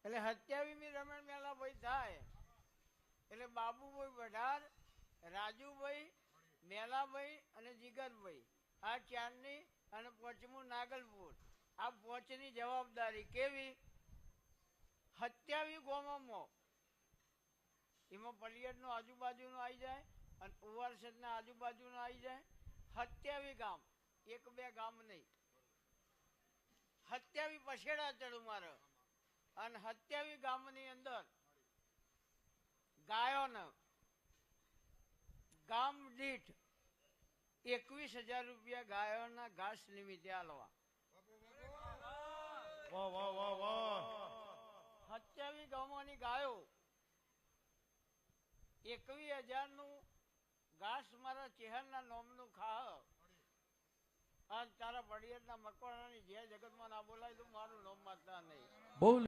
એટલે 27મી રમણ મેળા ભાઈ થાય એટલે બાબુભાઈ વઢાર, રાજુભાઈ, મેલાભાઈ અને જીગરભાઈ આ ચારની અને પાંચમું નાગલપુર આ પાંચની જવાબદારી કેવી 27 ગામોમાં એમાં પલિયડનો આજુબાજુનો આવી જાય અને ઉવારસદના આજુબાજુનો આવી જાય 27 ગામ, એક બે ગામ નહીં, 27 પછેડા ચડું મારે અને 27 ગામની અંદર ગાયોને ગામ દીઠ 21,000 રૂપિયા ગાયોના ઘાસ નિમિત્તે આલવા. 27 ગામોની ગાયો 21,000 નું ઘાસ મારા ચેહરના નોમનું ખાહ અને તારા પડિયરના મકવાણાની જે જગતમાં ના બોલાય તો મારું નોમ માનતા નહીં.